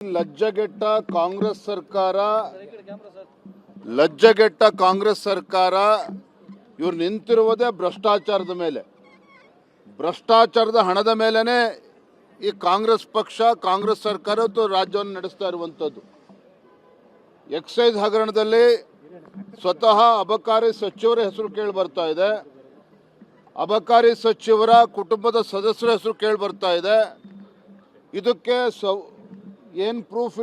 ಲಜ್ಜೆಗೆಟ್ಟ ಕಾಂಗ್ರೆಸ್ ಸರ್ಕಾರ ಇವ್ರು ನಿಂತಿರುವುದೇ ಭ್ರಷ್ಟಾಚಾರದ ಮೇಲೆ. ಭ್ರಷ್ಟಾಚಾರದ ಹಣದ ಮೇಲೆನೆ ಈ ಕಾಂಗ್ರೆಸ್ ಪಕ್ಷ, ಕಾಂಗ್ರೆಸ್ ಸರ್ಕಾರ ರಾಜ್ಯವನ್ನು ನಡೆಸ್ತಾ ಇರುವಂಥದ್ದು. ಎಕ್ಸೈಸ್ ಹಗರಣದಲ್ಲಿ ಸ್ವತಃ ಅಬಕಾರಿ ಸಚಿವರ ಹೆಸರು ಕೇಳಿ ಬರ್ತಾ ಇದೆ. ಅಬಕಾರಿ ಸಚಿವರ ಕುಟುಂಬದ ಸದಸ್ಯರ ಹೆಸರು ಕೇಳಿ ಬರ್ತಾ ಇದೆ. ಇದಕ್ಕೆ ಏನು ಪ್ರೂಫ್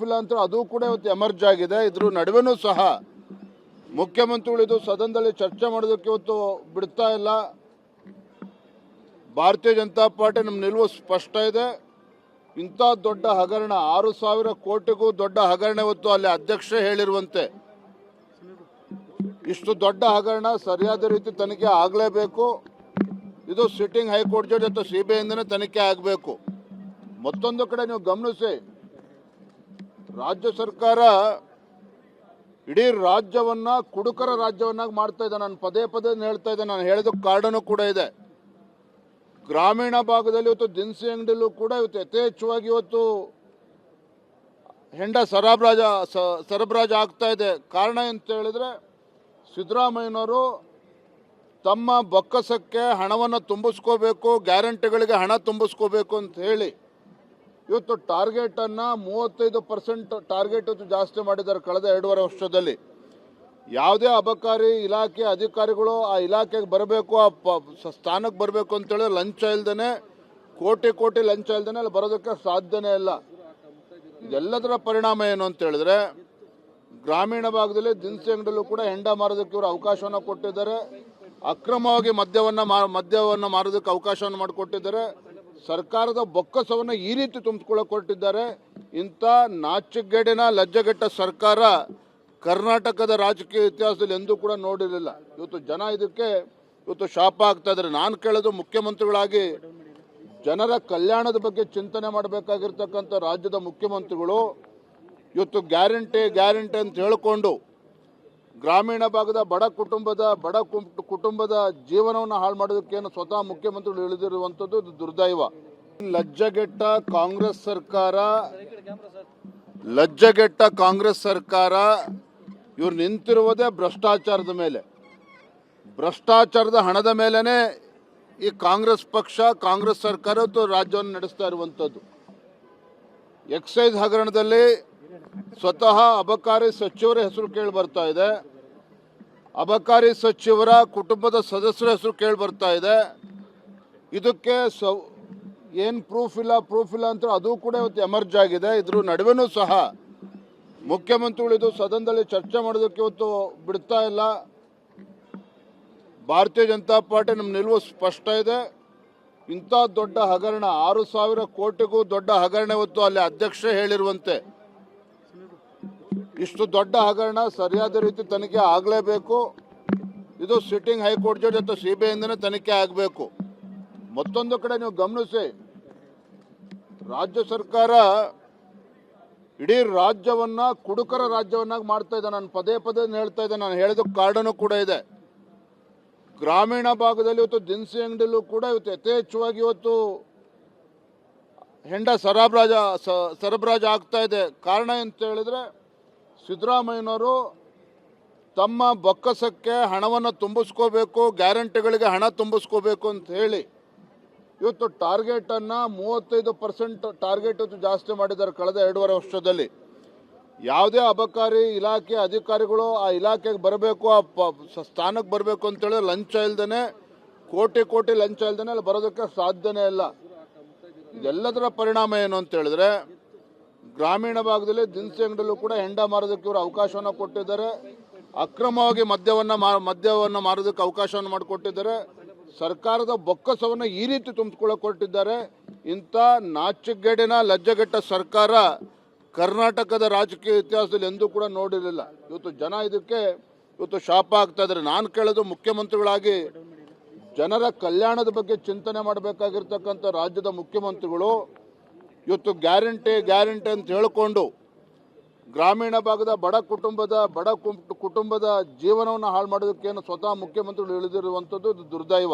ಇಲ್ಲ ಅಂತ ಅದು ಕೂಡ ಇವತ್ತು ಎಮರ್ಜ್ ಆಗಿದೆ. ಇದ್ರ ನಡುವೆನೂ ಸಹ ಮುಖ್ಯಮಂತ್ರಿಗಳು ಇದು ಸದನದಲ್ಲಿ ಚರ್ಚೆ ಮಾಡೋದಕ್ಕೆ ಇವತ್ತು ಬಿಡ್ತಾ ಇಲ್ಲ. ಭಾರತೀಯ ಜನತಾ ಪಾರ್ಟಿ ನಮ್ಮ ನಿಲುವು ಸ್ಪಷ್ಟ ಇದೆ. ಇಂಥ ದೊಡ್ಡ ಹಗರಣ, 6,000 ಕೋಟಿಗೂ ದೊಡ್ಡ ಹಗರಣ ಇವತ್ತು ಅಲ್ಲಿ ಅಧ್ಯಕ್ಷ ಹೇಳಿರುವಂತೆ, ಇಷ್ಟು ದೊಡ್ಡ ಹಗರಣ ಸರಿಯಾದ ರೀತಿ ತನಿಖೆ ಆಗಲೇಬೇಕು. ಇದು ಸಿಟ್ಟಿಂಗ್ ಹೈಕೋರ್ಟ್ ಜಡ್ಜ್ ಅಥವಾ CBI ಇಂದನೇ ತನಿಖೆ ಆಗಬೇಕು. ಮತ್ತೊಂದು ಕಡೆ ನೀವು ಗಮನಿಸಿ, ರಾಜ್ಯ ಸರ್ಕಾರ ಇಡೀ ರಾಜ್ಯವನ್ನ ಕುಡುಕರ ರಾಜ್ಯವನ್ನಾಗಿ ಮಾಡ್ತಾ ಇದೆ. ನಾನು ಪದೇ ಹೇಳ್ತಾ ಇದ್ದೆ, ನಾನು ಹೇಳಿದ ಕಾರಣನೂ ಕೂಡ ಇದೆ. ಗ್ರಾಮೀಣ ಭಾಗದಲ್ಲಿ ಇವತ್ತು ದಿನಸಿ ಅಂಗಡಿಯಲ್ಲೂ ಕೂಡ ಇವತ್ತು ಯಥೇಚ್ಛವಾಗಿ ಇವತ್ತು ಹೆಂಡ ಸರಬರಾಜು ಆಗ್ತಾ ಇದೆ. ಕಾರಣ ಅಂತ ಹೇಳಿದ್ರೆ, ಸಿದ್ದರಾಮಯ್ಯನವರು ತಮ್ಮ ಬೊಕ್ಕಸಕ್ಕೆ ಹಣವನ್ನು ತುಂಬಿಸ್ಕೋಬೇಕು, ಗ್ಯಾರಂಟಿಗಳಿಗೆ ಹಣ ತುಂಬಿಸ್ಕೋಬೇಕು ಅಂತ ಹೇಳಿ ಇವತ್ತು ಟಾರ್ಗೆಟನ್ನು 35% ಟಾರ್ಗೆಟ್ ಇವತ್ತು ಜಾಸ್ತಿ ಮಾಡಿದ್ದಾರೆ ಕಳೆದ 2.5 ವರ್ಷದಲ್ಲಿ. ಯಾವುದೇ ಅಬಕಾರಿ ಇಲಾಖೆ ಅಧಿಕಾರಿಗಳು ಆ ಇಲಾಖೆಗೆ ಬರಬೇಕು, ಆ ಸ್ಥಾನಕ್ಕೆ ಬರಬೇಕು ಅಂತೇಳಿದ್ರೆ ಲಂಚ ಇಲ್ದೇ, ಕೋಟಿ ಲಂಚ ಇಲ್ದೇ ಅಲ್ಲಿ ಬರೋದಕ್ಕೆ ಸಾಧ್ಯನೇ ಇಲ್ಲ. ಇದೆಲ್ಲದರ ಪರಿಣಾಮ ಏನು ಅಂತ ಹೇಳಿದ್ರೆ, ಗ್ರಾಮೀಣ ಭಾಗದಲ್ಲಿ ದಿನಸಿ ಅಂಗಡಿಯಲ್ಲೂ ಕೂಡ ಹೆಂಡ ಮಾರೋದಕ್ಕೆ ಇವರು ಅವಕಾಶವನ್ನು ಕೊಟ್ಟಿದ್ದಾರೆ. ಅಕ್ರಮವಾಗಿ ಮದ್ಯವನ್ನು ಮಾರೋದಕ್ಕೆ ಅವಕಾಶವನ್ನು ಮಾಡಿಕೊಟ್ಟಿದ್ದಾರೆ. ಸರ್ಕಾರದ ಬೊಕ್ಕಸವನ್ನು ಈ ರೀತಿ ತುಂಬಿಕೊಳ್ಳಕ್ಕೆ ಕೊಟ್ಟಿದ್ದಾರೆ. ಇಂಥ ನಾಚಿಕೆಗೇಡಿನ ಲಜ್ಜೆಗೆಟ್ಟ ಸರ್ಕಾರ ಕರ್ನಾಟಕದ ರಾಜಕೀಯ ಇತಿಹಾಸದಲ್ಲಿ ಎಂದೂ ಕೂಡ ನೋಡಿರಲಿಲ್ಲ. ಇವತ್ತು ಜನ ಇದಕ್ಕೆ ಶಾಪ ಆಗ್ತಾ ಇದ್ದಾರೆ. ನಾನು ಕೇಳೋದು, ಮುಖ್ಯಮಂತ್ರಿಗಳಾಗಿ ಜನರ ಕಲ್ಯಾಣದ ಬಗ್ಗೆ ಚಿಂತನೆ ಮಾಡಬೇಕಾಗಿರ್ತಕ್ಕಂಥ ರಾಜ್ಯದ ಮುಖ್ಯಮಂತ್ರಿಗಳು ಇವತ್ತು ಗ್ಯಾರಂಟಿ ಅಂತ ಹೇಳಿಕೊಂಡು ಗ್ರಾಮೀಣ ಭಾಗದ ಬಡ ಕುಟುಂಬದ ಜೀವನವನ್ನು ಹಾಳು ಮಾಡೋದಕ್ಕೇನು ಸ್ವತಃ ಮುಖ್ಯಮಂತ್ರಿಗಳು ಇಳಿದಿರುವಂಥದ್ದು ದುರ್ದೈವ. ಲಜ್ಜೆಗೆಟ್ಟ ಕಾಂಗ್ರೆಸ್ ಸರ್ಕಾರ ಇವ್ರು ನಿಂತಿರುವುದೇ ಭ್ರಷ್ಟಾಚಾರದ ಮೇಲೆ. ಭ್ರಷ್ಟಾಚಾರದ ಹಣದ ಮೇಲೆನೆ ಈ ಕಾಂಗ್ರೆಸ್ ಪಕ್ಷ, ಕಾಂಗ್ರೆಸ್ ಸರ್ಕಾರ ರಾಜ್ಯವನ್ನು ನಡೆಸ್ತಾ ಇರುವಂಥದ್ದು. ಎಕ್ಸೈಸ್ ಹಗರಣದಲ್ಲಿ ಸ್ವತಃ ಅಬಕಾರಿ ಸಚಿವರ ಹೆಸರು ಕೇಳಿ ಬರ್ತಾ ಇದೆ. ಅಬಕಾರಿ ಸಚಿವರ ಕುಟುಂಬದ ಸದಸ್ಯರ ಹೆಸರು ಕೇಳಿ ಬರ್ತಾ ಇದೆ. ಇದಕ್ಕೆ ಏನು ಪ್ರೂಫ್ ಇಲ್ಲ ಅಂತ ಅದು ಕೂಡ ಇವತ್ತು ಎಮರ್ಜ್ ಆಗಿದೆ. ಇದ್ರ ನಡುವೆನೂ ಸಹ ಮುಖ್ಯಮಂತ್ರಿಗಳು ಇದು ಸದನದಲ್ಲಿ ಚರ್ಚೆ ಮಾಡೋದಕ್ಕೆ ಇವತ್ತು ಬಿಡ್ತಾ ಇಲ್ಲ. ಭಾರತೀಯ ಜನತಾ ಪಾರ್ಟಿ ನಮ್ಮ ನಿಲುವು ಸ್ಪಷ್ಟ ಇದೆ. ಇಂಥ ದೊಡ್ಡ ಹಗರಣ, 6,000 ಕೋಟಿಗೂ ದೊಡ್ಡ ಹಗರಣ ಇವತ್ತು ಅಲ್ಲಿ ಅಧ್ಯಕ್ಷ ಹೇಳಿರುವಂತೆ, ಇಷ್ಟು ದೊಡ್ಡ ಹಗರಣ ಸರಿಯಾದ ರೀತಿ ತನಿಖೆ ಆಗಲೇಬೇಕು. ಇದು ಸಿಟ್ಟಿಂಗ್ ಹೈಕೋರ್ಟ್ ಜಡ್ಜ್ ಅಥವಾ CBI ಇಂದನೇ ತನಿಖೆ ಆಗಬೇಕು. ಮತ್ತೊಂದು ಕಡೆ ನೀವು ಗಮನಿಸಿ, ರಾಜ್ಯ ಸರ್ಕಾರ ಇಡೀ ರಾಜ್ಯವನ್ನ ಕುಡುಕರ ರಾಜ್ಯವನ್ನಾಗಿ ಮಾಡ್ತಾ ಇದೆ. ನಾನು ಪದೇ ಹೇಳ್ತಾ ಇದ್ದೆ, ನಾನು ಹೇಳಿದ ಕಾರಣನೂ ಕೂಡ ಇದೆ. ಗ್ರಾಮೀಣ ಭಾಗದಲ್ಲಿ ಇವತ್ತು ದಿನಸಿ ಅಂಗಡಿಯಲ್ಲೂ ಕೂಡ ಇವತ್ತು ಯಥೇಚ್ಛವಾಗಿ ಇವತ್ತು ಹೆಂಡ ಸರಬರಾಜು ಆಗ್ತಾ ಇದೆ. ಕಾರಣ ಅಂತ ಹೇಳಿದ್ರೆ, ಸಿದ್ದರಾಮಯ್ಯನವರು ತಮ್ಮ ಬೊಕ್ಕಸಕ್ಕೆ ಹಣವನ್ನು ತುಂಬಿಸ್ಕೋಬೇಕು, ಗ್ಯಾರಂಟಿಗಳಿಗೆ ಹಣ ತುಂಬಿಸ್ಕೋಬೇಕು ಅಂತ ಹೇಳಿ ಇವತ್ತು ಟಾರ್ಗೆಟನ್ನು 35% ಟಾರ್ಗೆಟ್ ಇವತ್ತು ಜಾಸ್ತಿ ಮಾಡಿದ್ದಾರೆ ಕಳೆದ 2.5 ವರ್ಷದಲ್ಲಿ. ಯಾವುದೇ ಅಬಕಾರಿ ಇಲಾಖೆ ಅಧಿಕಾರಿಗಳು ಆ ಇಲಾಖೆಗೆ ಬರಬೇಕು, ಆ ಸ್ಥಾನಕ್ಕೆ ಬರಬೇಕು ಅಂತೇಳಿದ್ರೆ ಲಂಚ ಇಲ್ದೇ, ಕೋಟಿ ಲಂಚ ಇಲ್ದೇ ಅಲ್ಲಿ ಬರೋದಕ್ಕೆ ಸಾಧ್ಯನೇ ಇಲ್ಲ. ಇದೆಲ್ಲದರ ಪರಿಣಾಮ ಏನು ಅಂತ ಹೇಳಿದ್ರೆ, ಗ್ರಾಮೀಣ ಭಾಗದಲ್ಲಿ ದಿನಸಿ ಅಂಗಡಿಯಲ್ಲೂ ಕೂಡ ಹೆಂಡ ಮಾರೋದಕ್ಕೆ ಇವರು ಅವಕಾಶವನ್ನು ಕೊಟ್ಟಿದ್ದಾರೆ. ಅಕ್ರಮವಾಗಿ ಮದ್ಯವನ್ನು ಮಾರೋದಕ್ಕೆ ಅವಕಾಶವನ್ನು ಮಾಡಿಕೊಟ್ಟಿದ್ದಾರೆ. ಸರ್ಕಾರದ ಬೊಕ್ಕಸವನ್ನು ಈ ರೀತಿ ತುಂಬಿಕೊಳ್ಳಕ್ಕೆ ಕೊಟ್ಟಿದ್ದಾರೆ. ಇಂಥ ನಾಚಿಕೆಗೇಡಿನ ಲಜ್ಜೆಗೆಟ್ಟ ಸರ್ಕಾರ ಕರ್ನಾಟಕದ ರಾಜಕೀಯ ಇತಿಹಾಸದಲ್ಲಿ ಎಂದೂ ಕೂಡ ನೋಡಿರಲಿಲ್ಲ. ಇವತ್ತು ಜನ ಇದಕ್ಕೆ ಶಾಪ ಆಗ್ತಾ ಇದ್ದಾರೆ. ನಾನು ಕೇಳೋದು, ಮುಖ್ಯಮಂತ್ರಿಗಳಾಗಿ ಜನರ ಕಲ್ಯಾಣದ ಬಗ್ಗೆ ಚಿಂತನೆ ಮಾಡಬೇಕಾಗಿರ್ತಕ್ಕಂಥ ರಾಜ್ಯದ ಮುಖ್ಯಮಂತ್ರಿಗಳು ಇವತ್ತು ಗ್ಯಾರಂಟಿ ಅಂತ ಹೇಳಿಕೊಂಡು ಗ್ರಾಮೀಣ ಭಾಗದ ಬಡ ಕುಟುಂಬದ ಜೀವನವನ್ನು ಹಾಳು ಮಾಡೋದಕ್ಕೇನು ಸ್ವತಃ ಮುಖ್ಯಮಂತ್ರಿಗಳು ಇಳಿದಿರುವಂಥದ್ದು ದುರ್ದೈವ.